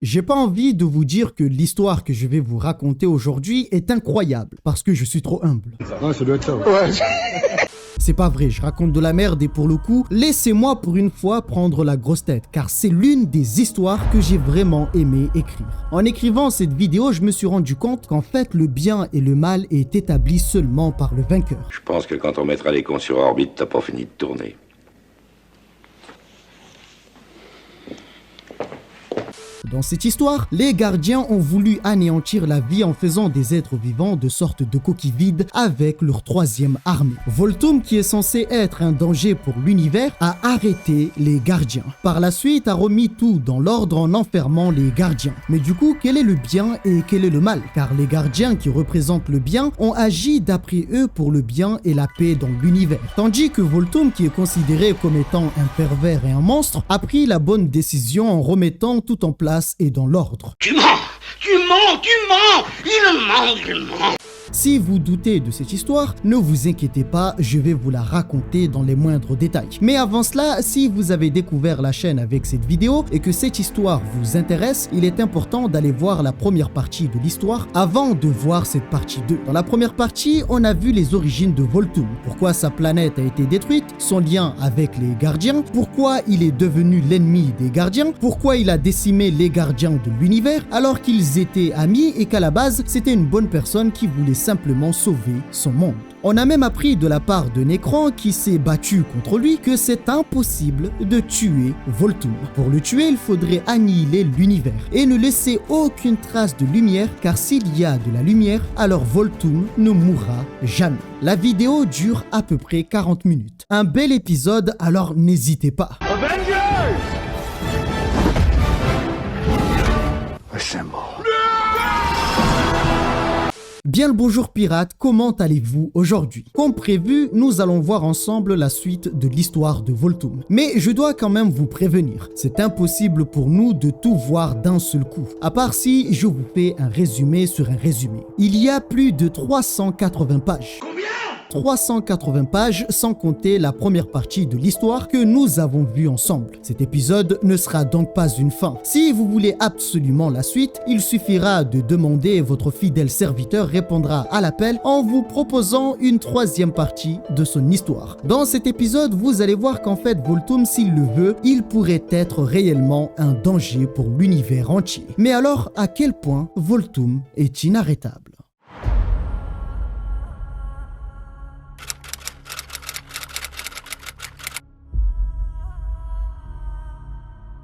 J'ai pas envie de vous dire que l'histoire que je vais vous raconter aujourd'hui est incroyable, parce que je suis trop humble. Ouais, ça doit être ça. Ouais. C'est pas vrai, je raconte de la merde et pour le coup, laissez-moi pour une fois prendre la grosse tête, car c'est l'une des histoires que j'ai vraiment aimé écrire. En écrivant cette vidéo, je me suis rendu compte qu'en fait, le bien et le mal est établi seulement par le vainqueur. Je pense que quand on mettra les cons sur orbite, t'as pas fini de tourner. Dans cette histoire, les gardiens ont voulu anéantir la vie en faisant des êtres vivants de sorte de coquilles vides avec leur troisième armée. Volthoom, qui est censé être un danger pour l'univers, a arrêté les gardiens. Par la suite, a remis tout dans l'ordre en enfermant les gardiens. Mais du coup, quel est le bien et quel est le mal? Car les gardiens qui représentent le bien ont agi d'après eux pour le bien et la paix dans l'univers. Tandis que Volthoom, qui est considéré comme étant un pervers et un monstre, a pris la bonne décision en remettant tout en place et dans l'ordre. Tu mens, il ment. Si vous doutez de cette histoire, ne vous inquiétez pas, je vais vous la raconter dans les moindres détails. Mais avant cela, si vous avez découvert la chaîne avec cette vidéo et que cette histoire vous intéresse, il est important d'aller voir la première partie de l'histoire avant de voir cette partie 2. Dans la première partie, on a vu les origines de Volthoom, pourquoi sa planète a été détruite, son lien avec les gardiens, pourquoi il est devenu l'ennemi des gardiens, pourquoi il a décimé les gardiens de l'univers alors qu'ils étaient amis et qu'à la base, c'était une bonne personne qui voulait simplement sauver son monde. On a même appris de la part de Nécron, qui s'est battu contre lui, que c'est impossible de tuer Volthoom. Pour le tuer, il faudrait annihiler l'univers et ne laisser aucune trace de lumière, car s'il y a de la lumière, alors Volthoom ne mourra jamais. La vidéo dure à peu près 40 minutes. Un bel épisode, alors n'hésitez pas. Assemble. Bien le bonjour pirates, comment allez-vous aujourd'hui? Comme prévu, nous allons voir ensemble la suite de l'histoire de Volthoom. Mais je dois quand même vous prévenir, c'est impossible pour nous de tout voir d'un seul coup, à part si je vous fais un résumé sur un résumé. Il y a plus de 380 pages. 380 pages sans compter la première partie de l'histoire que nous avons vue ensemble. Cet épisode ne sera donc pas une fin. Si vous voulez absolument la suite, il suffira de demander et votre fidèle serviteur répondra à l'appel en vous proposant une troisième partie de son histoire. Dans cet épisode, vous allez voir qu'en fait Volthoom, s'il le veut, il pourrait être réellement un danger pour l'univers entier. Mais alors, à quel point Volthoom est inarrêtable?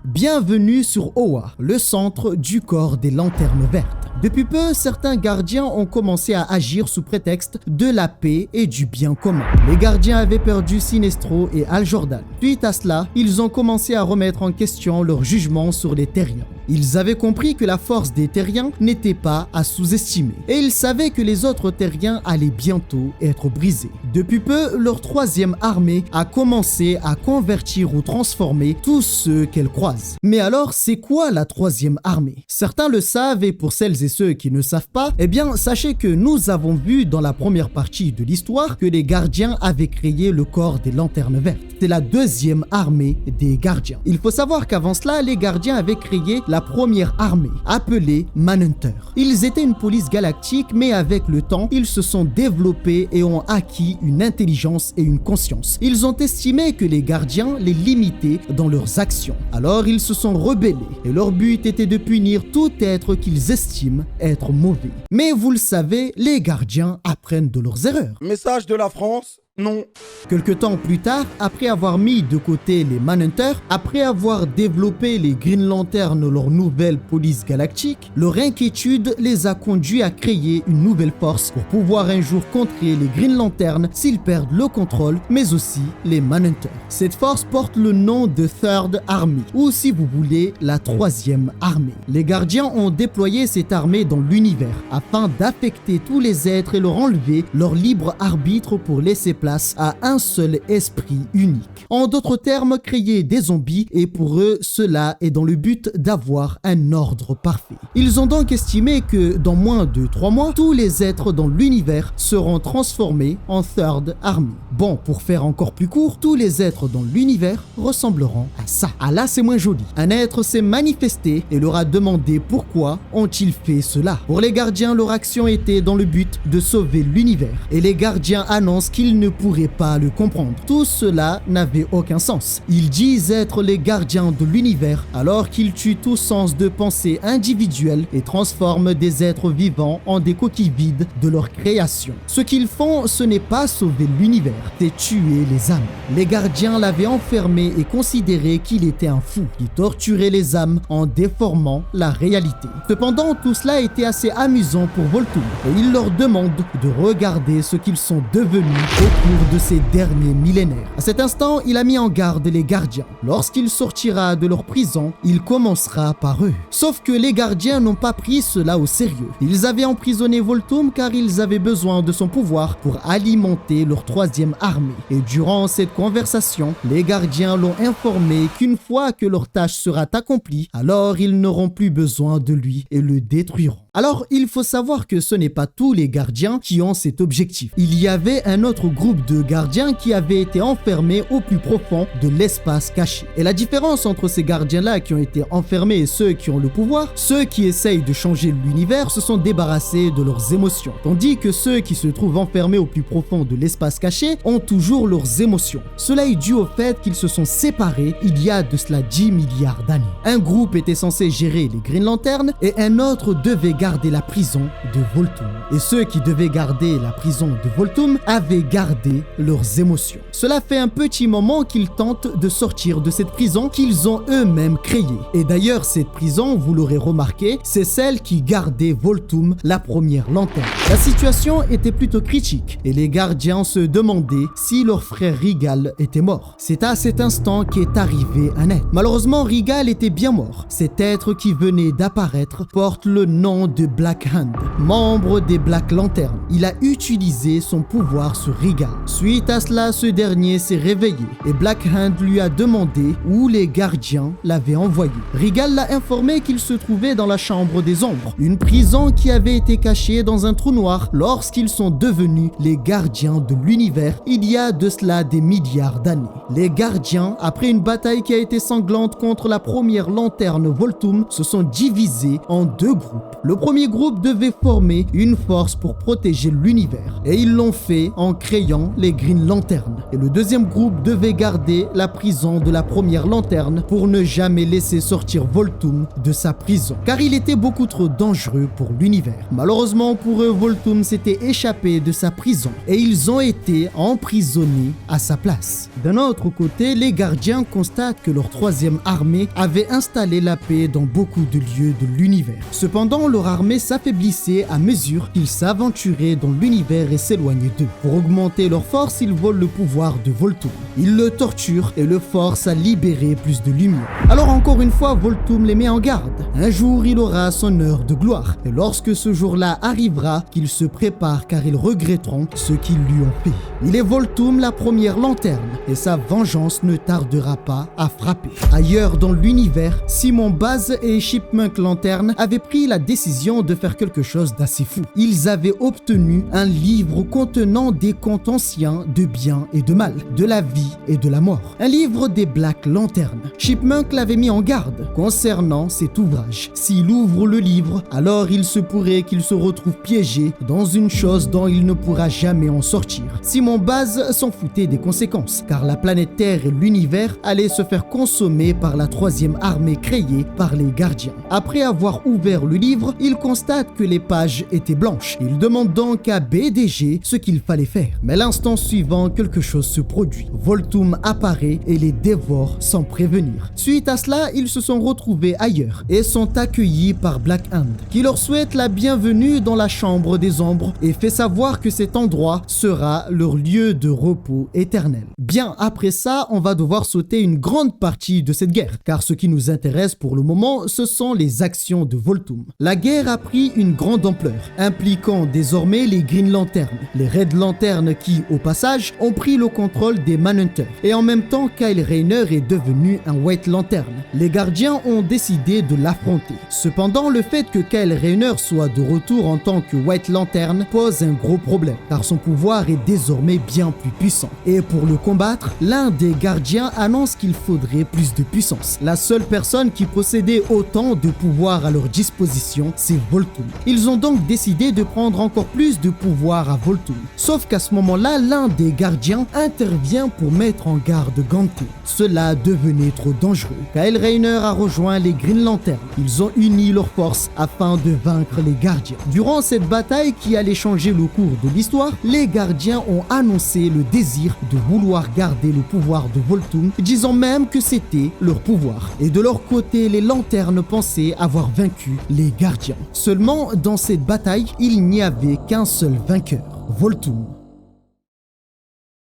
Bienvenue sur Oa, le centre du corps des lanternes vertes. Depuis peu, certains gardiens ont commencé à agir sous prétexte de la paix et du bien commun. Les gardiens avaient perdu Sinestro et Hal Jordan. Suite à cela, ils ont commencé à remettre en question leur jugement sur les Terriens. Ils avaient compris que la force des Terriens n'était pas à sous-estimer. Et ils savaient que les autres Terriens allaient bientôt être brisés. Depuis peu, leur troisième armée a commencé à convertir ou transformer tous ceux qu'elle croise. Mais alors, c'est quoi la troisième armée? Certains le savent et pour celles et ceux qui ne savent pas, eh bien, sachez que nous avons vu dans la première partie de l'histoire que les gardiens avaient créé le corps des lanternes vertes. C'est la deuxième armée des gardiens. Il faut savoir qu'avant cela, les gardiens avaient créé la première armée, appelée Manhunter. Ils étaient une police galactique, mais avec le temps, ils se sont développés et ont acquis une intelligence et une conscience. Ils ont estimé que les gardiens les limitaient dans leurs actions. Alors, ils se sont rebellés et leur but était de punir tout être qu'ils estiment être mauvais. Mais vous le savez, les gardiens apprennent de leurs erreurs. Message de la France, non. Quelque temps plus tard, après avoir mis de côté les Manhunters, après avoir développé les Green Lanterns, leur nouvelle police galactique, leur inquiétude les a conduits à créer une nouvelle force pour pouvoir un jour contrer les Green Lanterns s'ils perdent le contrôle, mais aussi les Manhunters. Cette force porte le nom de Third Army, ou si vous voulez, la troisième armée. Les gardiens ont déployé cette armée dans l'univers afin d'affecter tous les êtres et leur enlever leur libre arbitre pour laisser place place à un seul esprit unique. En d'autres termes, créer des zombies, et pour eux, cela est dans le but d'avoir un ordre parfait. Ils ont donc estimé que dans moins de 3 mois, tous les êtres dans l'univers seront transformés en Third Army. Bon, pour faire encore plus court, tous les êtres dans l'univers ressembleront à ça. Ah là, c'est moins joli. Un être s'est manifesté et leur a demandé pourquoi ont-ils fait cela. Pour les gardiens, leur action était dans le but de sauver l'univers. Et les gardiens annoncent qu'ils ne pourraient pas le comprendre. Tout cela n'avait aucun sens. Ils disent être les gardiens de l'univers alors qu'ils tuent tout sens de pensée individuelle et transforment des êtres vivants en des coquilles vides de leur création. Ce qu'ils font, ce n'est pas sauver l'univers, c'est tuer les âmes. Les gardiens l'avaient enfermé et considéré qu'il était un fou qui torturait les âmes en déformant la réalité. Cependant, tout cela était assez amusant pour Volthoom et il leur demande de regarder ce qu'ils sont devenus au cours de ces derniers millénaires. À cet instant, il a mis en garde les gardiens. Lorsqu'il sortira de leur prison, il commencera par eux. Sauf que les gardiens n'ont pas pris cela au sérieux. Ils avaient emprisonné Volthoom car ils avaient besoin de son pouvoir pour alimenter leur troisième armée. Et durant cette conversation, les gardiens l'ont informé qu'une fois que leur tâche sera accomplie, alors ils n'auront plus besoin de lui et le détruiront. Alors, il faut savoir que ce n'est pas tous les gardiens qui ont cet objectif. Il y avait un autre groupe de gardiens qui avait été enfermé au plus profond de l'espace caché. Et la différence entre ces gardiens-là qui ont été enfermés et ceux qui ont le pouvoir, ceux qui essayent de changer l'univers se sont débarrassés de leurs émotions. Tandis que ceux qui se trouvent enfermés au plus profond de l'espace caché ont toujours leurs émotions. Cela est dû au fait qu'ils se sont séparés il y a de cela 10 milliards d'années. Un groupe était censé gérer les Green Lanterns et un autre devait garder la prison de Volthoom. Et ceux qui devaient garder la prison de Volthoom avaient gardé leurs émotions. Cela fait un petit moment qu'ils tentent de sortir de cette prison qu'ils ont eux-mêmes créée. Et d'ailleurs, cette prison, vous l'aurez remarqué, c'est celle qui gardait Volthoom, la première lanterne. La situation était plutôt critique et les gardiens se demandaient si leur frère Regal était mort. C'est à cet instant qu'est arrivé un être. Malheureusement, Regal était bien mort. Cet être qui venait d'apparaître porte le nom de Black Hand, membre des Black Lanterns. Il a utilisé son pouvoir sur Regal. Suite à cela, ce dernier s'est réveillé et Black Hand lui a demandé où les gardiens l'avaient envoyé. Regal l'a informé qu'il se trouvait dans la chambre des ombres, une prison qui avait été cachée dans un trou noir lorsqu'ils sont devenus les gardiens de l'univers il y a de cela des milliards d'années. Les gardiens, après une bataille qui a été sanglante contre la première lanterne Volthoom, se sont divisés en deux groupes. Le premier groupe devait former une force pour protéger l'univers et ils l'ont fait en créant les Green Lanterns. Et le deuxième groupe devait garder la prison de la première lanterne pour ne jamais laisser sortir Volthoom de sa prison car il était beaucoup trop dangereux pour l'univers. Malheureusement pour eux, Volthoom s'était échappé de sa prison et ils ont été emprisonnés à sa place. D'un autre côté, les gardiens constatent que leur troisième armée avait installé la paix dans beaucoup de lieux de l'univers. Cependant, leur armée s'affaiblissait à mesure qu'ils s'aventuraient dans l'univers et s'éloignaient d'eux. Pour augmenter leur force, ils volent le pouvoir de Volthoom. Ils le torturent et le forcent à libérer plus de lumière. Alors encore une fois, Volthoom les met en garde. Un jour, il aura son heure de gloire. Et lorsque ce jour-là arrivera, qu'ils se préparent car ils regretteront ce qu'ils lui ont fait. Il est Volthoom, la première lanterne, et sa vengeance ne tardera pas à frapper. Ailleurs dans l'univers, Simon Baz et Chipmunk Lantern avaient pris la décision de faire quelque chose d'assez fou. Ils avaient obtenu un livre contenant des contes anciens de bien et de mal, de la vie et de la mort. Un livre des Black Lanterns. Chipmunk l'avait mis en garde concernant cet ouvrage. S'il ouvre le livre, alors il se pourrait qu'il se retrouve piégé dans une chose dont il ne pourra jamais en sortir. Simon Baz s'en foutait des conséquences, car la planète Terre et l'univers allaient se faire consommer par la troisième armée créée par les gardiens. Après avoir ouvert le livre, il constate que les pages étaient blanches. Il demande donc à BDG ce qu'il fallait faire. Mais l'instant suivant, quelque chose se produit. Volthoom apparaît et les dévore sans prévenir. Suite à cela, ils se sont retrouvés ailleurs et sont accueillis par Black Hand, qui leur souhaite la bienvenue dans la chambre des ombres et fait savoir que cet endroit sera leur lieu de repos éternel. Bien après ça, on va devoir sauter une grande partie de cette guerre, car ce qui nous intéresse pour le moment, ce sont les actions de Volthoom. La guerre a pris une grande ampleur, impliquant désormais les Green Lanterns, les Red Lanterns qui qui, au passage, ont pris le contrôle des Manhunters. Et en même temps, Kyle Rayner est devenu un White Lantern. Les gardiens ont décidé de l'affronter. Cependant, le fait que Kyle Rayner soit de retour en tant que White Lantern pose un gros problème, car son pouvoir est désormais bien plus puissant. Et pour le combattre, l'un des gardiens annonce qu'il faudrait plus de puissance. La seule personne qui possédait autant de pouvoir à leur disposition, c'est Volthoom. Ils ont donc décidé de prendre encore plus de pouvoir à Volthoom. Sauf qu'à ce moment-là, l'un des gardiens intervient pour mettre en garde Ganthet. Cela devenait trop dangereux. Kyle Rayner a rejoint les Green Lanterns. Ils ont uni leurs forces afin de vaincre les gardiens. Durant cette bataille qui allait changer le cours de l'histoire, les gardiens ont annoncé le désir de vouloir garder le pouvoir de Volthoom, disant même que c'était leur pouvoir. Et de leur côté, les lanternes pensaient avoir vaincu les gardiens. Seulement, dans cette bataille, il n'y avait qu'un seul vainqueur, Volthoom.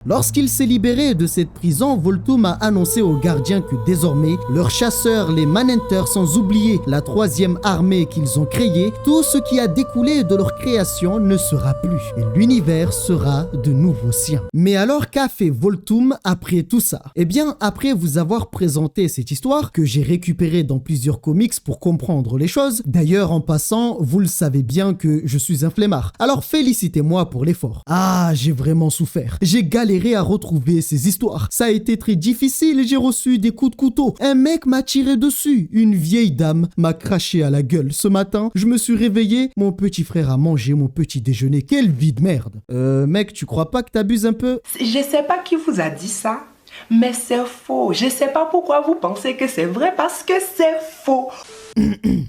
Lorsqu'il s'est libéré de cette prison, Volthoom a annoncé aux gardiens que désormais, leurs chasseurs, les Manhunters, sans oublier la 3e armée qu'ils ont créée, tout ce qui a découlé de leur création ne sera plus et l'univers sera de nouveau sien. Mais alors qu'a fait Volthoom après tout ça? Eh bien, après vous avoir présenté cette histoire que j'ai récupérée dans plusieurs comics pour comprendre les choses, d'ailleurs en passant, vous le savez bien que je suis un flemmard, alors félicitez-moi pour l'effort. Ah, j'ai vraiment souffert, j'ai galéré à retrouver ces histoires. Ça a été très difficile, j'ai reçu des coups de couteau. Un mec m'a tiré dessus. Une vieille dame m'a craché à la gueule. Ce matin, je me suis réveillé, mon petit frère a mangé mon petit déjeuner. Quelle vie de merde. Mec, tu crois pas que t'abuses un peu? Je sais pas qui vous a dit ça, mais c'est faux. Je sais pas pourquoi vous pensez que c'est vrai, parce que c'est faux.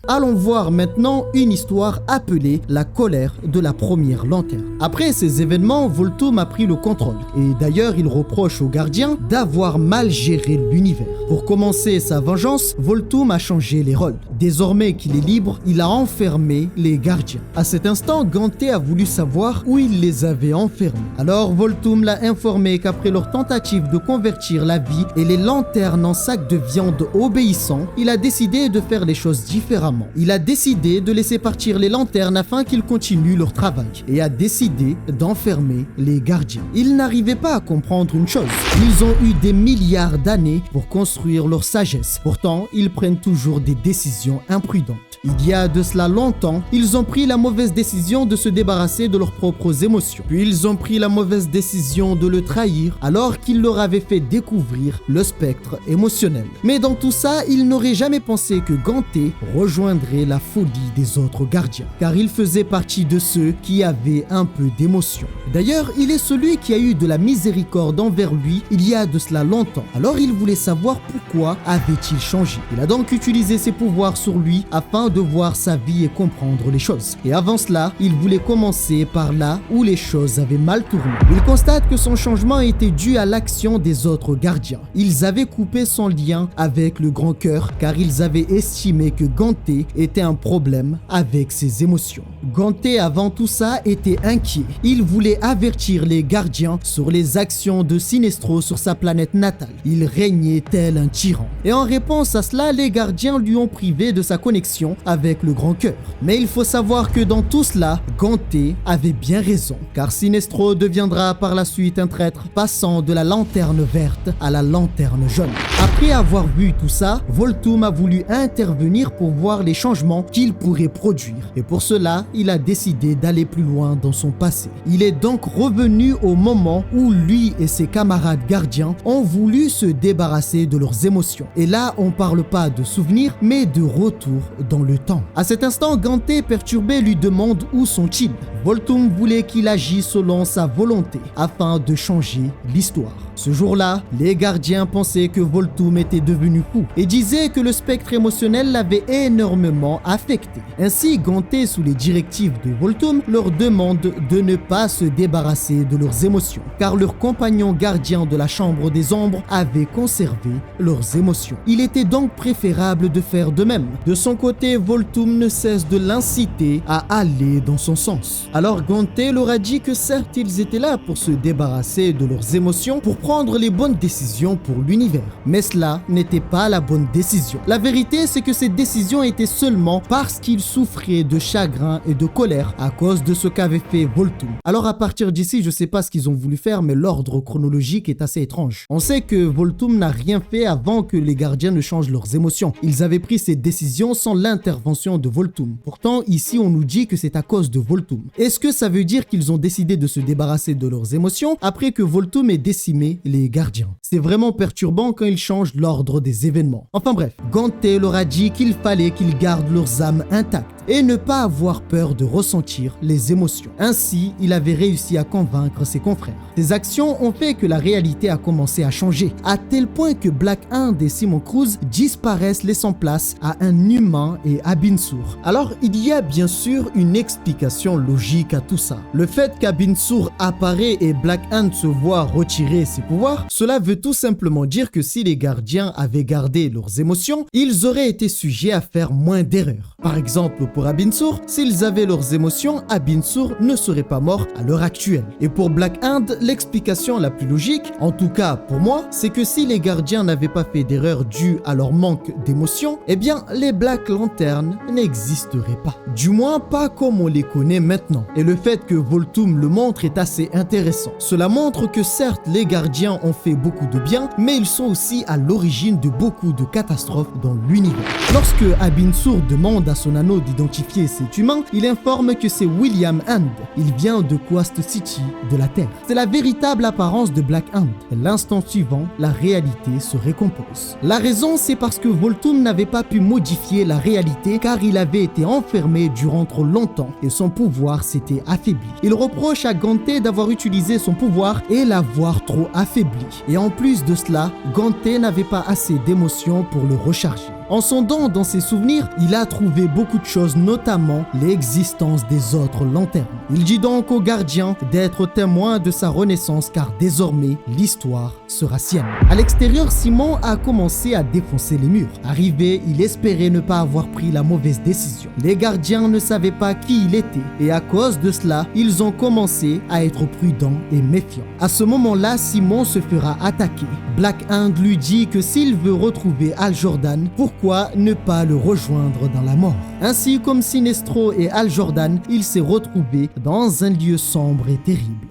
Allons voir maintenant une histoire appelée La colère de la première lanterne. Après ces événements, Volthoom a pris le contrôle. Et d'ailleurs, il reproche aux gardiens d'avoir mal géré l'univers. Pour commencer sa vengeance, Volthoom a changé les rôles. Désormais qu'il est libre, il a enfermé les gardiens. À cet instant, Ganthet a voulu savoir où il les avait enfermés. Alors Volthoom l'a informé qu'après leur tentative de convertir la vie et les lanternes en sacs de viande obéissants, il a décidé de faire les choses différemment. Il a décidé de laisser partir les lanternes afin qu'ils continuent leur travail et a décidé d'enfermer les gardiens. Il n'arrivait pas à comprendre une chose. Ils ont eu des milliards d'années pour construire leur sagesse. Pourtant, ils prennent toujours des décisions imprudentes. Il y a de cela longtemps, ils ont pris la mauvaise décision de se débarrasser de leurs propres émotions. Puis ils ont pris la mauvaise décision de le trahir alors qu'il leur avait fait découvrir le spectre émotionnel. Mais dans tout ça, ils n'auraient jamais pensé que Ganthet rejoindrait la folie des autres gardiens, car il faisait partie de ceux qui avaient un peu d'émotion. D'ailleurs, il est celui qui a eu de la miséricorde envers lui il y a de cela longtemps. Alors il voulait savoir pourquoi avait-il changé. Il a donc utilisé ses pouvoirs sur lui afin de voir sa vie et comprendre les choses. Et avant cela, il voulait commencer par là où les choses avaient mal tourné. Il constate que son changement était dû à l'action des autres gardiens. Ils avaient coupé son lien avec le grand cœur car ils avaient estimé que Ganthet était un problème avec ses émotions. Ganthet, avant tout ça, était inquiet. Il voulait avertir les gardiens sur les actions de Sinestro sur sa planète natale. Il régnait tel un tyran. Et en réponse à cela, les gardiens lui ont privé de sa connexion avec le grand cœur. Mais il faut savoir que dans tout cela, Ganthet avait bien raison, car Sinestro deviendra par la suite un traître, passant de la lanterne verte à la lanterne jaune. Après avoir vu tout ça, Volthoom a voulu intervenir pour voir les changements qu'il pourrait produire. Et pour cela, il a décidé d'aller plus loin dans son passé. Il est donc revenu au moment où lui et ses camarades gardiens ont voulu se débarrasser de leurs émotions. Et là, on parle pas de souvenirs, mais de retour dans le temps. À cet instant, Ganthet, perturbé, lui demande où sont-ils. Volthoom voulait qu'il agisse selon sa volonté afin de changer l'histoire. Ce jour-là, les gardiens pensaient que Volthoom était devenu fou et disaient que le spectre émotionnel l'avait énormément affecté. Ainsi, Ganthet, sous les directives de Volthoom, leur demande de ne pas se débarrasser de leurs émotions, car leurs compagnons gardiens de la chambre des ombres avaient conservé leurs émotions. Il était donc préférable de faire de même. De son côté, Volthoom ne cesse de l'inciter à aller dans son sens. Alors Ganthet leur a dit que certes ils étaient là pour se débarrasser de leurs émotions, pour prendre les bonnes décisions pour l'univers. Mais cela n'était pas la bonne décision. La vérité, c'est que ces décisions étaient seulement parce qu'ils souffraient de chagrin et de colère à cause de ce qu'avait fait Volthoom. Alors à partir d'ici, je sais pas ce qu'ils ont voulu faire, mais l'ordre chronologique est assez étrange. On sait que Volthoom n'a rien fait avant que les gardiens ne changent leurs émotions. Ils avaient pris ces décisions sans l'intervention de Volthoom. Pourtant, ici on nous dit que c'est à cause de Volthoom. Est-ce que ça veut dire qu'ils ont décidé de se débarrasser de leurs émotions après que Volthoom ait décimé les gardiens? C'est vraiment perturbant quand ils changent l'ordre des événements. Enfin bref, Ganthet leur a dit qu'il fallait qu'ils gardent leurs âmes intactes et ne pas avoir peur de ressentir les émotions. Ainsi, il avait réussi à convaincre ses confrères. Ces actions ont fait que la réalité a commencé à changer, à tel point que Black Hand et Simon Cruz disparaissent, laissant place à un humain et Abin Sur. Alors, il y a bien sûr une explication logique à tout ça. Le fait qu'Abin Sur apparaît et Black Hand se voit retirer ses pouvoirs, cela veut tout simplement dire que si les gardiens avaient gardé leurs émotions, ils auraient été sujets à faire moins d'erreurs. Par exemple, pour Abin Sur, s'ils avaient leurs émotions, Abin Sur ne serait pas mort à l'heure actuelle. Et pour Black Hand, l'explication la plus logique, en tout cas pour moi, c'est que si les gardiens n'avaient pas fait d'erreur due à leur manque d'émotions, eh bien les Black Lanterns n'existeraient pas. Du moins pas comme on les connaît maintenant. Et le fait que Volthoom le montre est assez intéressant. Cela montre que certes les gardiens ont fait beaucoup de bien, mais ils sont aussi à l'origine de beaucoup de catastrophes dans l'univers. Lorsque Abin Sur demande à son anneau d'identifier cet humain, il informe que c'est William Hand. Il vient de Quast City, de la Terre. C'est la véritable apparence de Black Hand. L'instant suivant, la réalité se récompose. La raison, c'est parce que Volthoom n'avait pas pu modifier la réalité car il avait été enfermé durant trop longtemps et son pouvoir s'était affaibli. Il reproche à Ganthet d'avoir utilisé son pouvoir et l'avoir trop affaibli. Et en plus de cela, Ganthet n'avait pas assez d'émotions pour le recharger. En sondant dans ses souvenirs, il a trouvé beaucoup de choses, notamment l'existence des autres lanternes. Il dit donc aux gardiens d'être témoins de sa renaissance car désormais l'histoire sera sienne. À l'extérieur, Simon a commencé à défoncer les murs. Arrivé, il espérait ne pas avoir pris la mauvaise décision. Les gardiens ne savaient pas qui il était et à cause de cela, ils ont commencé à être prudents et méfiants. À ce moment-là, Simon se fera attaquer. Black Hand lui dit que s'il veut retrouver Hal Jordan, pourquoi ne pas le rejoindre dans la mort? Ainsi comme Sinestro et Hal Jordan, il s'est retrouvé dans un lieu sombre et terrible.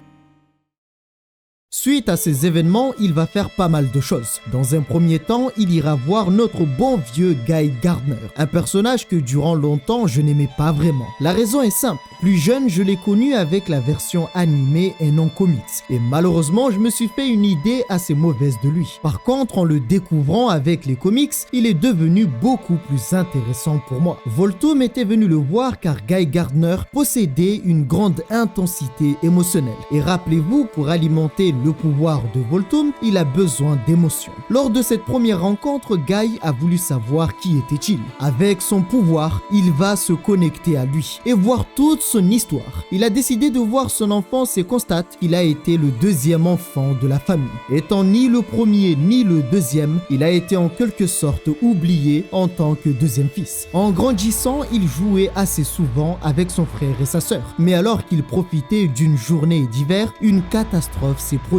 Suite à ces événements, il va faire pas mal de choses. Dans un premier temps, il ira voir notre bon vieux Guy Gardner, un personnage que durant longtemps je n'aimais pas vraiment. La raison est simple, plus jeune je l'ai connu avec la version animée et non comics, et malheureusement je me suis fait une idée assez mauvaise de lui. Par contre, en le découvrant avec les comics, il est devenu beaucoup plus intéressant pour moi. Volthoom était venu le voir car Guy Gardner possédait une grande intensité émotionnelle, et rappelez-vous, pour alimenter le pouvoir de Volthoom, il a besoin d'émotions. Lors de cette première rencontre, Guy a voulu savoir qui était-il. Avec son pouvoir, il va se connecter à lui et voir toute son histoire. Il a décidé de voir son enfance et constate qu'il a été le deuxième enfant de la famille. Étant ni le premier ni le deuxième, il a été en quelque sorte oublié en tant que deuxième fils. En grandissant, il jouait assez souvent avec son frère et sa sœur. Mais alors qu'il profitait d'une journée d'hiver, une catastrophe s'est produite.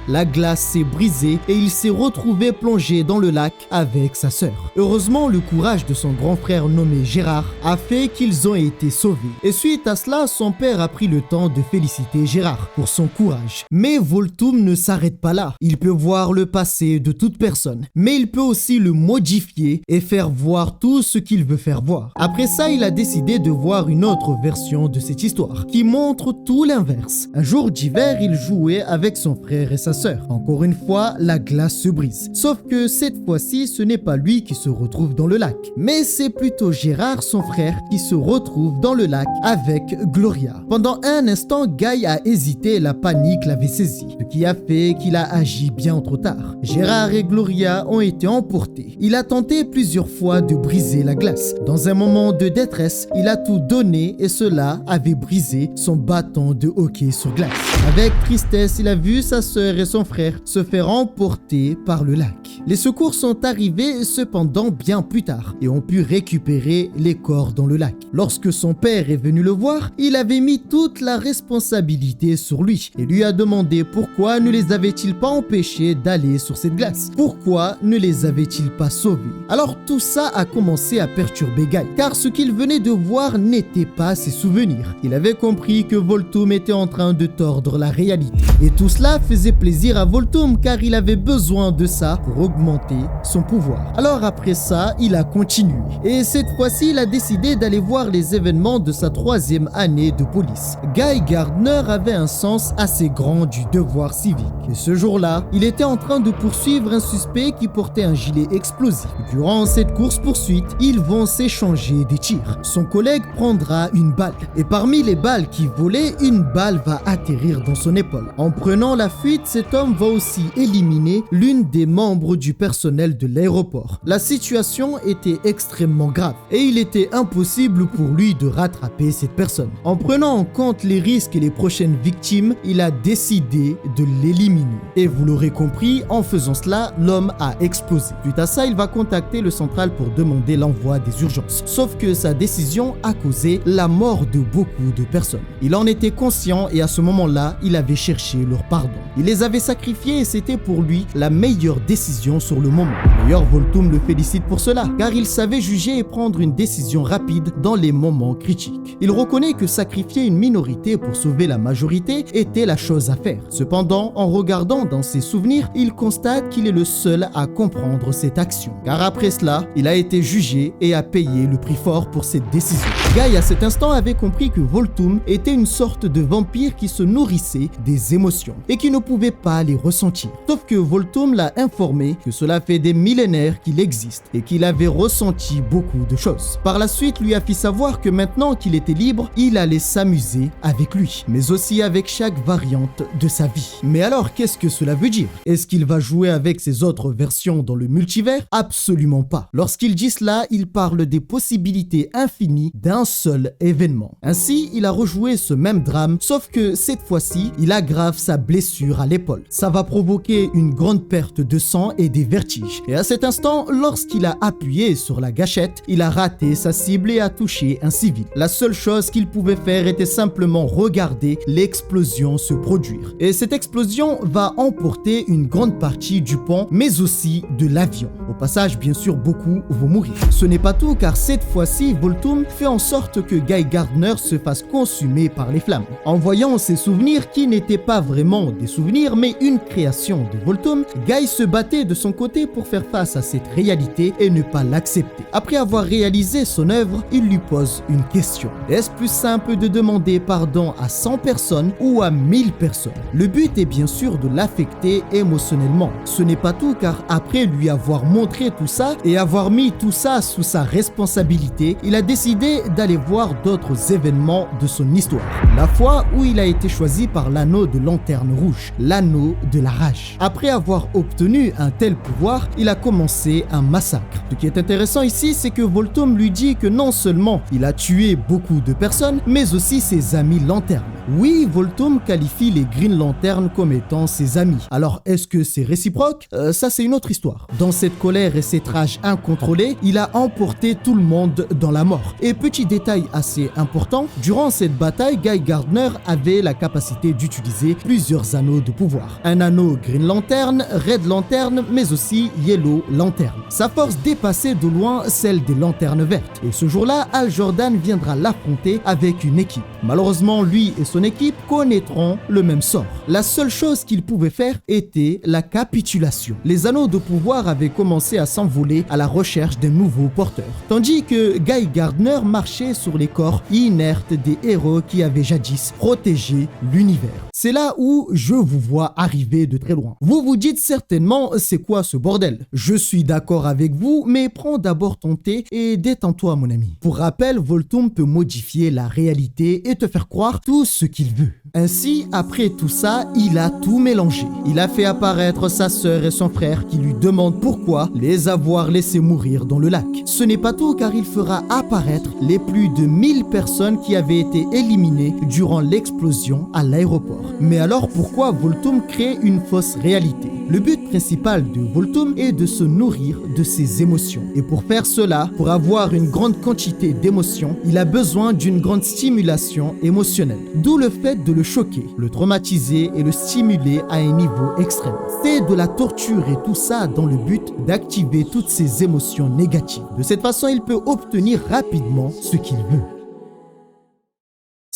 La glace s'est brisée et il s'est retrouvé plongé dans le lac avec sa sœur. Heureusement, le courage de son grand frère nommé Gérard a fait qu'ils ont été sauvés. Et suite à cela, son père a pris le temps de féliciter Gérard pour son courage. Mais Volthoom ne s'arrête pas là. Il peut voir le passé de toute personne, mais il peut aussi le modifier et faire voir tout ce qu'il veut faire voir. Après ça, il a décidé de voir une autre version de cette histoire qui montre tout l'inverse. Un jour d'hiver, il jouait avec son frère et sa sœur. Encore une fois, la glace se brise. Sauf que cette fois-ci, ce n'est pas lui qui se retrouve dans le lac, mais c'est plutôt Gérard, son frère, qui se retrouve dans le lac avec Gloria. Pendant un instant, Guy a hésité, la panique l'avait saisi, ce qui a fait qu'il a agi bien trop tard. Gérard et Gloria ont été emportés. Il a tenté plusieurs fois de briser la glace. Dans un moment de détresse, il a tout donné et cela avait brisé son bâton de hockey sur glace. Avec tristesse, il a vu sa sœur et son frère se faire emporter par le lac. Les secours sont arrivés cependant bien plus tard et ont pu récupérer les corps dans le lac. Lorsque son père est venu le voir, il avait mis toute la responsabilité sur lui et lui a demandé pourquoi ne les avait-il pas empêchés d'aller sur cette glace? Pourquoi ne les avait-il pas sauvés? Alors tout ça a commencé à perturber Guy, car ce qu'il venait de voir n'était pas ses souvenirs. Il avait compris que Volthoom était en train de tordre la réalité. Et tout cela faisait plaisir à Volthoom car il avait besoin de ça pour augmenter son pouvoir. Alors après ça, il a continué. Et cette fois-ci, il a décidé d'aller voir les événements de sa 3e année de police. Guy Gardner avait un sens assez grand du devoir civique. Et ce jour-là, il était en train de poursuivre un suspect qui portait un gilet explosif. Durant cette course-poursuite, ils vont s'échanger des tirs. Son collègue prendra une balle. Et parmi les balles qui volaient, une balle va atterrir dans son épaule. En prenant la fuite, cet homme va aussi éliminer l'une des membres du personnel de l'aéroport. La situation était extrêmement grave et il était impossible pour lui de rattraper cette personne. En prenant en compte les risques et les prochaines victimes, il a décidé de l'éliminer. Et vous l'aurez compris, en faisant cela, l'homme a explosé. Suite à ça, il va contacter le central pour demander l'envoi des urgences. Sauf que sa décision a causé la mort de beaucoup de personnes. Il en était conscient et à ce moment-là, il avait cherché leur pardon. Il les avait sacrifiés et c'était pour lui la meilleure décision sur le moment. D'ailleurs, Volthoom le félicite pour cela, car il savait juger et prendre une décision rapide dans les moments critiques. Il reconnaît que sacrifier une minorité pour sauver la majorité était la chose à faire. Cependant, en regardant dans ses souvenirs, il constate qu'il est le seul à comprendre cette action. Car après cela, il a été jugé et a payé le prix fort pour cette décision. Guy, à cet instant, avait compris que Volthoom était une sorte de vampire qui se nourrissait des émotions et qui ne pouvait pas les ressentir. Sauf que Volthoom l'a informé que cela fait des millénaires qu'il existe et qu'il avait ressenti beaucoup de choses. Par la suite, lui a fait savoir que maintenant qu'il était libre, il allait s'amuser avec lui, mais aussi avec chaque variante de sa vie. Mais alors, qu'est-ce que cela veut dire? Est-ce qu'il va jouer avec ses autres versions dans le multivers? Absolument pas. Lorsqu'il dit cela, il parle des possibilités infinies d'un seul événement. Ainsi, il a rejoué ce même drame, sauf que cette fois-ci, il aggrave sa blessure à l'épaule. Ça va provoquer une grande perte de sang et des vertiges. Et à cet instant, lorsqu'il a appuyé sur la gâchette, il a raté sa cible et a touché un civil. La seule chose qu'il pouvait faire était simplement regarder l'explosion se produire. Et cette explosion va emporter une grande partie du pont, mais aussi de l'avion. Au passage, bien sûr, beaucoup vont mourir. Ce n'est pas tout, car cette fois-ci, Volthoom fait en sorte que Guy Gardner se fasse consumer par les flammes. En voyant ses souvenirs qui n'étaient pas vraiment des souvenirs, mais une création de Volthoom, Guy se battait de son côté pour faire face à cette réalité et ne pas l'accepter. Après avoir réalisé son œuvre, il lui pose une question. Est-ce plus simple de demander pardon à 100 personnes ou à 1000 personnes? Le but est bien sûr de l'affecter émotionnellement. Ce n'est pas tout, car après lui avoir montré tout ça et avoir mis tout ça sous sa responsabilité, il a décidé d'aller voir d'autres événements de son histoire. La fois où il a été choisi par l'anneau de Lanterne Rouge, l'anneau de la rage. Après avoir obtenu un tel pouvoir, il a commencé un massacre. Ce qui est intéressant ici, c'est que Volthoom lui dit que non seulement il a tué beaucoup de personnes, mais aussi ses amis lanternes. Oui, Volthoom qualifie les Green Lantern comme étant ses amis. Alors, est-ce que c'est réciproque? Ça, c'est une autre histoire. Dans cette colère et cette rage incontrôlée, il a emporté tout le monde dans la mort. Et petit détail assez important, durant cette bataille, Guy Gardner avait la capacité d'utiliser plusieurs anneaux de pouvoir. Un anneau Green Lantern, Red Lantern, mais aussi Yellow Lantern. Sa force dépassait de loin celle des Lanternes Vertes. Et ce jour-là, Hal Jordan viendra l'affronter avec une équipe. Malheureusement, lui et son équipe connaîtront le même sort. La seule chose qu'il pouvait faire était la capitulation. Les anneaux de pouvoir avaient commencé à s'envoler à la recherche d'un nouveau porteur. Tandis que Guy Gardner marchait sur les corps inertes des héros qui avaient jadis protégé l'univers. C'est là où je vous vois arriver de très loin. Vous vous dites certainement, c'est quoi ce bordel? Je suis d'accord avec vous, mais prends d'abord ton thé et détends-toi, mon ami. Pour rappel, Volthoom peut modifier la réalité et te faire croire tout ce qu'il veut. Ainsi, après tout ça, il a tout mélangé. Il a fait apparaître sa sœur et son frère qui lui demandent pourquoi les avoir laissés mourir dans le lac. Ce n'est pas tout, car il fera apparaître les plus de 1000 personnes qui avaient été éliminées durant l'explosion à l'aéroport. Mais alors pourquoi Volthoom crée une fausse réalité? Le but principal de Volthoom est de se nourrir de ses émotions. Et pour faire cela, pour avoir une grande quantité d'émotions, il a besoin d'une grande stimulation émotionnelle. D'où le fait de le choquer, le traumatiser et le stimuler à un niveau extrême. C'est de la torture et tout ça dans le but d'activer toutes ses émotions négatives. De cette façon, il peut obtenir rapidement ce qu'il veut.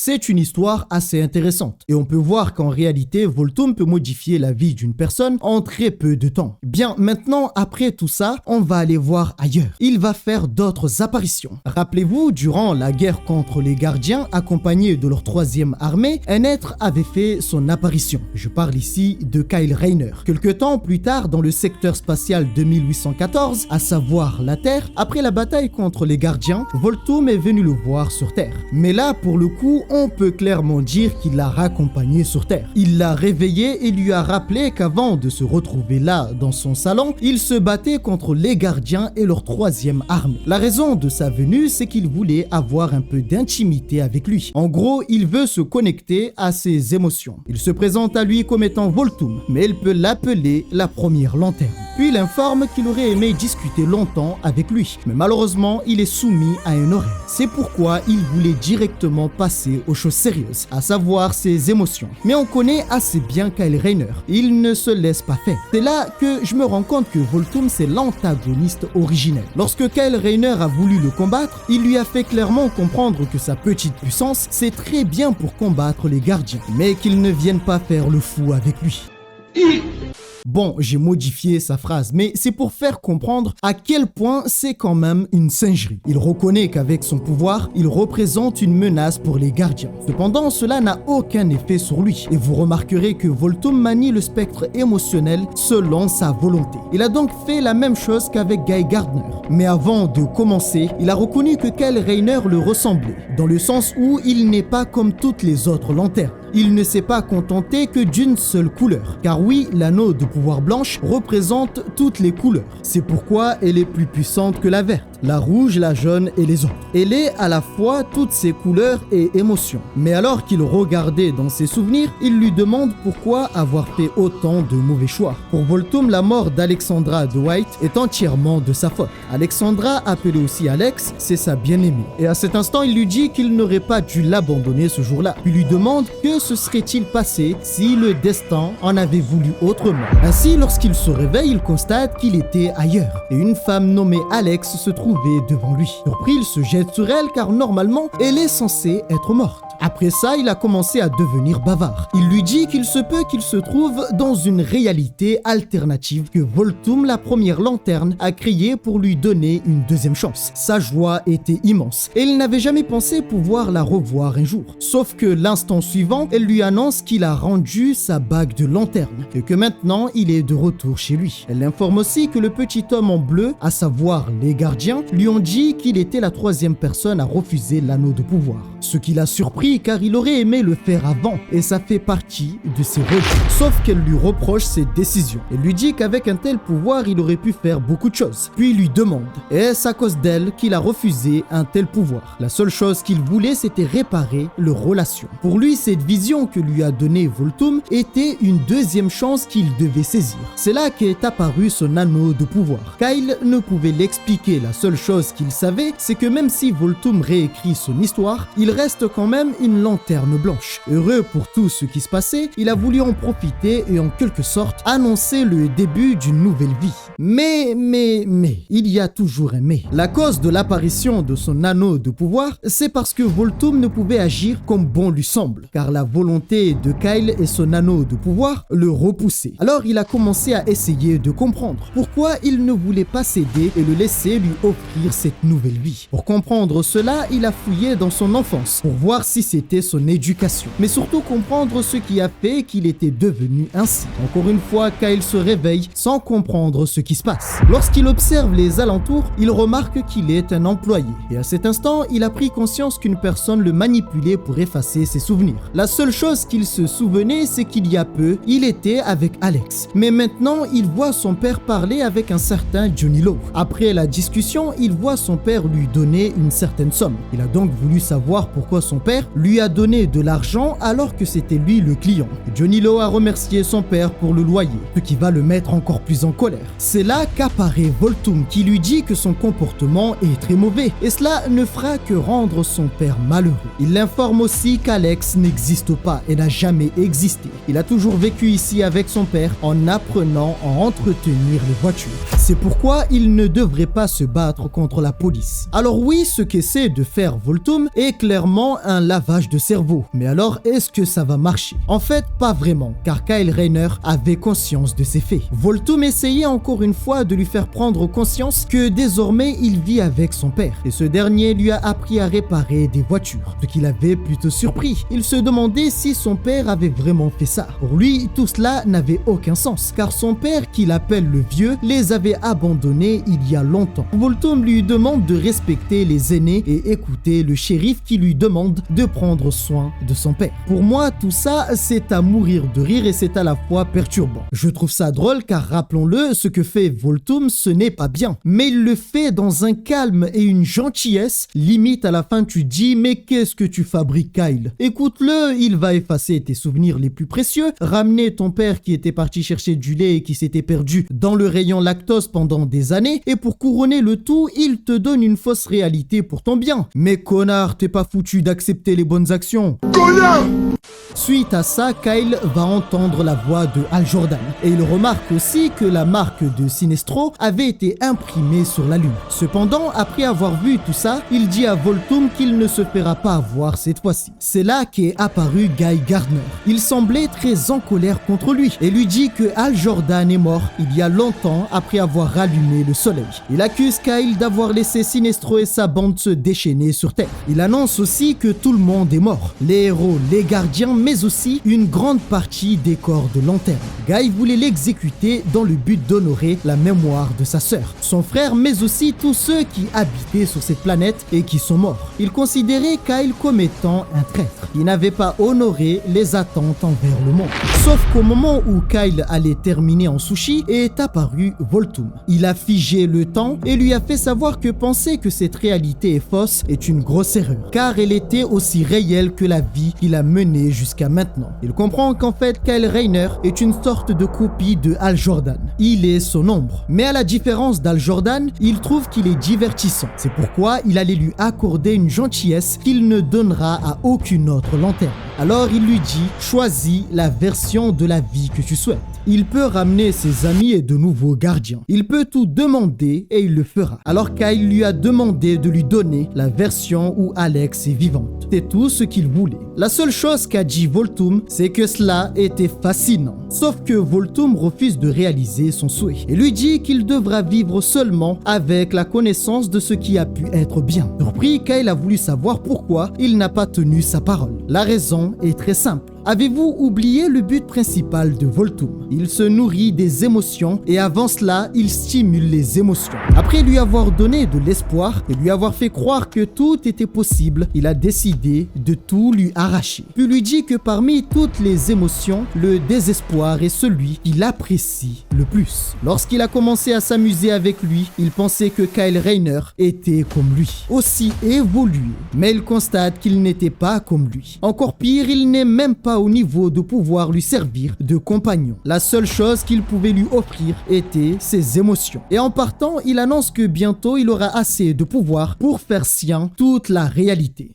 C'est une histoire assez intéressante et on peut voir qu'en réalité, Volthoom peut modifier la vie d'une personne en très peu de temps. Bien, maintenant, après tout ça, on va aller voir ailleurs. Il va faire d'autres apparitions. Rappelez-vous, durant la guerre contre les gardiens, accompagné de leur 3e armée, un être avait fait son apparition. Je parle ici de Kyle Rayner. Quelque temps plus tard, dans le secteur spatial 2814, à savoir la Terre, après la bataille contre les gardiens, Volthoom est venu le voir sur Terre. Mais là, pour le coup, on peut clairement dire qu'il l'a raccompagné sur Terre. Il l'a réveillé et lui a rappelé qu'avant de se retrouver là dans son salon, il se battait contre les gardiens et leur 3e armée. La raison de sa venue, c'est qu'il voulait avoir un peu d'intimité avec lui. En gros, il veut se connecter à ses émotions. Il se présente à lui comme étant Volthoom, mais il peut l'appeler la première lanterne. Puis il informe qu'il aurait aimé discuter longtemps avec lui, mais malheureusement, il est soumis à un horaire. C'est pourquoi il voulait directement passer aux choses sérieuses, à savoir ses émotions. Mais on connaît assez bien Kyle Rayner. Il ne se laisse pas faire. C'est là que je me rends compte que Volthoom, c'est l'antagoniste originel. Lorsque Kyle Rayner a voulu le combattre, il lui a fait clairement comprendre que sa petite puissance, c'est très bien pour combattre les gardiens, mais qu'ils ne viennent pas faire le fou avec lui. Bon, j'ai modifié sa phrase, mais c'est pour faire comprendre à quel point c'est quand même une singerie. Il reconnaît qu'avec son pouvoir, il représente une menace pour les gardiens. Cependant, cela n'a aucun effet sur lui. Et vous remarquerez que Volthoom manie le spectre émotionnel selon sa volonté. Il a donc fait la même chose qu'avec Guy Gardner. Mais avant de commencer, il a reconnu que Kyle Rayner le ressemblait, dans le sens où il n'est pas comme toutes les autres lanternes. Il ne s'est pas contenté que d'une seule couleur. Car oui, l'anneau de pouvoir blanche représente toutes les couleurs. C'est pourquoi elle est plus puissante que la verte, la rouge, la jaune et les autres. Elle est à la fois toutes ces couleurs et émotions. Mais alors qu'il regardait dans ses souvenirs, il lui demande pourquoi avoir fait autant de mauvais choix. Pour Volthoom, la mort d'Alexandra Dwight est entièrement de sa faute. Alexandra, appelée aussi Alex, c'est sa bien-aimée. Et à cet instant, il lui dit qu'il n'aurait pas dû l'abandonner ce jour-là. Puis lui demande que se serait-il passé si le destin en avait voulu autrement. Ainsi, lorsqu'il se réveille, il constate qu'il était ailleurs. Et une femme nommée Alex se trouvait devant lui. Surpris, il se jette sur elle car normalement, elle est censée être morte. Après ça, il a commencé à devenir bavard. Il lui dit qu'il se peut qu'il se trouve dans une réalité alternative que Volthoom, la première lanterne, a créée pour lui donner une deuxième chance. Sa joie était immense et il n'avait jamais pensé pouvoir la revoir un jour. Sauf que l'instant suivant, elle lui annonce qu'il a rendu sa bague de lanterne et que maintenant, il est de retour chez lui. Elle l'informe aussi que le petit homme en bleu, à savoir les gardiens, lui ont dit qu'il était la 3e personne à refuser l'anneau de pouvoir. Ce qui l'a surpris car il aurait aimé le faire avant et ça fait partie de ses regrets. Sauf qu'elle lui reproche ses décisions. Elle lui dit qu'avec un tel pouvoir, il aurait pu faire beaucoup de choses. Puis il lui demande, est-ce à cause d'elle qu'il a refusé un tel pouvoir? La seule chose qu'il voulait, c'était réparer leur relation. Pour lui, cette vision que lui a donnée Volthoom était une deuxième chance qu'il devait saisir. C'est là qu'est apparu son anneau de pouvoir. Kyle ne pouvait l'expliquer. La seule chose qu'il savait, c'est que même si Volthoom réécrit son histoire, il reste quand même une lanterne blanche. Heureux pour tout ce qui se passait, il a voulu en profiter et en quelque sorte annoncer le début d'une nouvelle vie. Mais, il y a toujours un mais. La cause de l'apparition de son anneau de pouvoir, c'est parce que Volthoom ne pouvait agir comme bon lui semble, car la volonté de Kyle et son anneau de pouvoir le repoussaient. Alors il a commencé à essayer de comprendre pourquoi il ne voulait pas céder et le laisser lui offrir cette nouvelle vie. Pour comprendre cela, il a fouillé dans son enfance pour voir si c'était son éducation, mais surtout comprendre ce qui a fait qu'il était devenu ainsi. Encore une fois, Kyle se réveille sans comprendre ce qui se passe. Lorsqu'il observe les alentours, il remarque qu'il est un employé. Et à cet instant, il a pris conscience qu'une personne le manipulait pour effacer ses souvenirs. La seule chose qu'il se souvenait, c'est qu'il y a peu, il était avec Alex. Mais maintenant, il voit son père parler avec un certain Johnny Love. Après la discussion, il voit son père lui donner une certaine somme. Il a donc voulu savoir pourquoi son père lui a donné de l'argent alors que c'était lui le client. Johnny Law a remercié son père pour le loyer, ce qui va le mettre encore plus en colère. C'est là qu'apparaît Volthoom qui lui dit que son comportement est très mauvais et cela ne fera que rendre son père malheureux. Il l'informe aussi qu'Alex n'existe pas et n'a jamais existé. Il a toujours vécu ici avec son père en apprenant à entretenir les voitures. C'est pourquoi il ne devrait pas se battre contre la police. Alors oui, ce qu'essaie de faire Volthoom est clairement un lavage de cerveau. Mais alors, est-ce que ça va marcher? En fait, pas vraiment, car Kyle Rayner avait conscience de ses faits. Volthoom essayait encore une fois de lui faire prendre conscience que désormais il vit avec son père. Et ce dernier lui a appris à réparer des voitures, ce qui l'avait plutôt surpris. Il se demandait si son père avait vraiment fait ça. Pour lui, tout cela n'avait aucun sens, car son père, qu'il appelle le vieux, les avait abandonnés il y a longtemps. Volthoom lui demande de respecter les aînés et écouter le shérif qui lui demande de prendre soin de son père. Pour moi, tout ça, c'est à mourir de rire et c'est à la fois perturbant. Je trouve ça drôle car rappelons-le, ce que fait Volthoom, ce n'est pas bien. Mais il le fait dans un calme et une gentillesse, limite à la fin tu dis mais qu'est-ce que tu fabriques Kyle? Écoute-le, il va effacer tes souvenirs les plus précieux, ramener ton père qui était parti chercher du lait et qui s'était perdu dans le rayon lactose pendant des années et pour couronner le tout, il te donne une fausse réalité pour ton bien. Mais connard, t'es pas foutu d'accepter les bonnes actions. Connard! Suite à ça, Kyle va entendre la voix de Hal Jordan et il remarque aussi que la marque de Sinestro avait été imprimée sur la lune. Cependant, après avoir vu tout ça, il dit à Volthoom qu'il ne se fera pas avoir cette fois-ci. C'est là qu'est apparu Guy Gardner. Il semblait très en colère contre lui et lui dit que Hal Jordan est mort il y a longtemps après avoir rallumé le soleil. Il accuse Kyle d'avoir laissé Sinestro et sa bande se déchaîner sur Terre. Il annonce aussi que tout le monde est mort, les héros, les gardiens, mais aussi une grande partie des corps de Lanterne. Guy voulait l'exécuter dans le but d'honorer la mémoire de sa sœur, son frère, mais aussi tous ceux qui habitaient sur cette planète et qui sont morts. Il considérait Kyle comme étant un traître. Il n'avait pas honoré les attentes envers le monde. Sauf qu'au moment où Kyle allait terminer en sushi, est apparu Volthoom. Il a figé le temps et lui a fait savoir que penser que cette réalité est fausse est une grosse erreur, car elle était aussi réelle que la vie qu'il a menée jusqu'à maintenant. Il comprend qu'en fait Kyle Rayner est une sorte de copie de Hal Jordan. Il est son ombre. Mais à la différence d'Hal Jordan, il trouve qu'il est divertissant. C'est pourquoi il allait lui accorder une gentillesse qu'il ne donnera à aucune autre lanterne. Alors il lui dit « Choisis la version de la vie que tu souhaites ». Il peut ramener ses amis et de nouveaux gardiens. Il peut tout demander et il le fera. Alors Kyle lui a demandé de lui donner la version où Alex est vivante. C'est tout ce qu'il voulait. La seule chose qu'a dit Volthoom, c'est que cela était fascinant. Sauf que Volthoom refuse de réaliser son souhait et lui dit qu'il devra vivre seulement avec la connaissance de ce qui a pu être bien. Surpris, Kyle a voulu savoir pourquoi il n'a pas tenu sa parole. La raison est très simple. Avez-vous oublié le but principal de Volthoom? Il se nourrit des émotions et avant cela, il stimule les émotions. Après lui avoir donné de l'espoir et lui avoir fait croire que tout était possible, il a décidé de tout lui arracher. Puis lui dit que parmi toutes les émotions, le désespoir est celui qu'il apprécie le plus. Lorsqu'il a commencé à s'amuser avec lui, il pensait que Kyle Rayner était comme lui, aussi évolué. Mais il constate qu'il n'était pas comme lui. Encore pire, il n'est même pas au niveau de pouvoir lui servir de compagnon. La seule chose qu'il pouvait lui offrir était ses émotions. Et en partant, il annonce que bientôt il aura assez de pouvoir pour faire sien toute la réalité.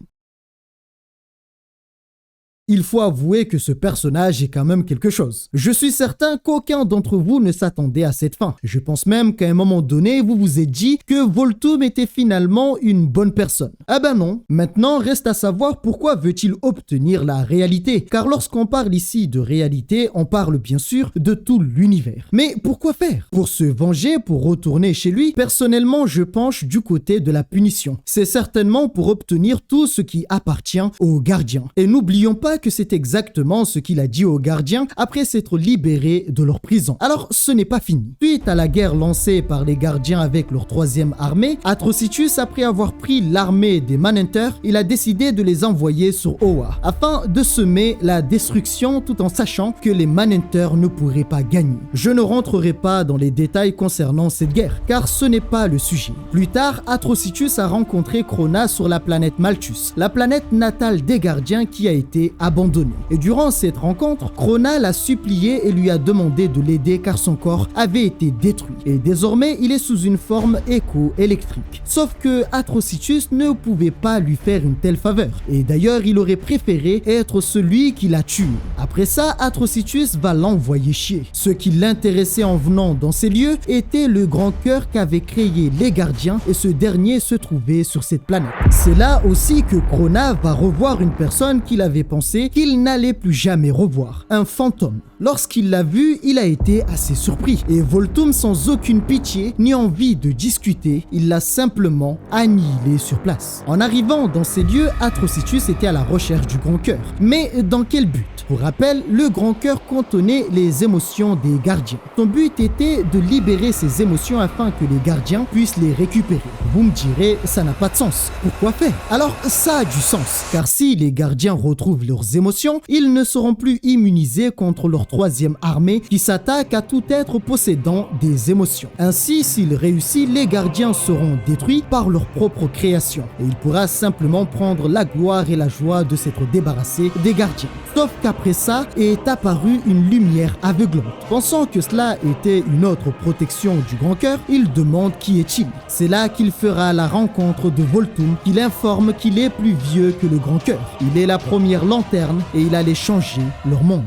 Il faut avouer que ce personnage est quand même quelque chose. Je suis certain qu'aucun d'entre vous ne s'attendait à cette fin. Je pense même qu'à un moment donné, vous vous êtes dit que Volthoom était finalement une bonne personne. Ah ben non. Maintenant, reste à savoir pourquoi veut-il obtenir la réalité. Car lorsqu'on parle ici de réalité, on parle bien sûr de tout l'univers. Mais pourquoi faire? Pour se venger, pour retourner chez lui? Personnellement, je penche du côté de la punition. C'est certainement pour obtenir tout ce qui appartient aux gardiens. Et n'oublions pas Figure-toi que c'est exactement ce qu'il a dit aux gardiens après s'être libéré de leur prison. Alors ce n'est pas fini. Suite à la guerre lancée par les gardiens avec leur troisième armée, Atrocitus, après avoir pris l'armée des Manhunters, il a décidé de les envoyer sur Oa afin de semer la destruction tout en sachant que les Manhunters ne pourraient pas gagner. Je ne rentrerai pas dans les détails concernant cette guerre car ce n'est pas le sujet. Plus tard, Atrocitus a rencontré Krona sur la planète Malthus, la planète natale des gardiens qui a été abandonnée. Et durant cette rencontre, Krona l'a supplié et lui a demandé de l'aider car son corps avait été détruit. Et désormais, il est sous une forme écho-électrique. Sauf que Atrocitus ne pouvait pas lui faire une telle faveur. Et d'ailleurs, il aurait préféré être celui qui l'a tué. Après ça, Atrocitus va l'envoyer chier. Ce qui l'intéressait en venant dans ces lieux était le grand cœur qu'avaient créé les gardiens et ce dernier se trouvait sur cette planète. C'est là aussi que Krona va revoir une personne qu'il avait pensé qu'il n'allait plus jamais revoir, un fantôme. Lorsqu'il l'a vu, il a été assez surpris et Volthoom, sans aucune pitié ni envie de discuter, il l'a simplement annihilé sur place. En arrivant dans ces lieux, Atrocitus était à la recherche du grand cœur. Mais dans quel but? Pour rappel, le grand cœur contenait les émotions des gardiens. Son but était de libérer ces émotions afin que les gardiens puissent les récupérer. Vous me direz, ça n'a pas de sens. Pourquoi faire? Alors ça a du sens, car si les gardiens retrouvent leurs émotions, ils ne seront plus immunisés contre leur troisième armée qui s'attaque à tout être possédant des émotions. Ainsi, s'il réussit, les gardiens seront détruits par leur propre création et il pourra simplement prendre la gloire et la joie de s'être débarrassé des gardiens. Sauf qu'après ça est apparue une lumière aveuglante. Pensant que cela était une autre protection du grand cœur, il demande qui est-il. C'est là qu'il fera la rencontre de Volthoom qui l'informe qu'il est plus vieux que le grand cœur. Il est la première lanterne et il allait changer leur monde.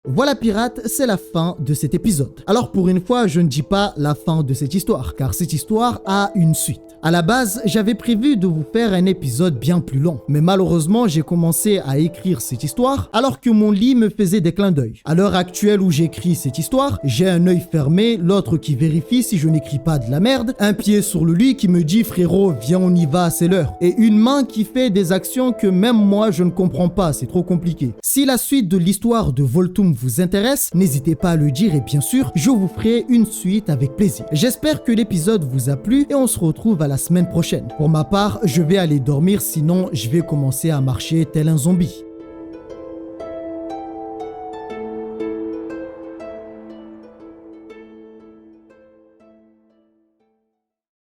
Voilà pirates, c'est la fin de cet épisode. Alors pour une fois, je ne dis pas la fin de cette histoire, car cette histoire a une suite. À la base, j'avais prévu de vous faire un épisode bien plus long, mais malheureusement, j'ai commencé à écrire cette histoire alors que mon lit me faisait des clins d'œil. À l'heure actuelle où j'écris cette histoire, j'ai un œil fermé, l'autre qui vérifie si je n'écris pas de la merde, un pied sur le lit qui me dit « frérot, viens on y va, c'est l'heure », et une main qui fait des actions que même moi je ne comprends pas, c'est trop compliqué. Si la suite de l'histoire de Volthoom vous intéresse, n'hésitez pas à le dire et bien sûr, je vous ferai une suite avec plaisir. J'espère que l'épisode vous a plu et on se retrouve à la semaine prochaine. Pour ma part, je vais aller dormir sinon je vais commencer à marcher tel un zombie.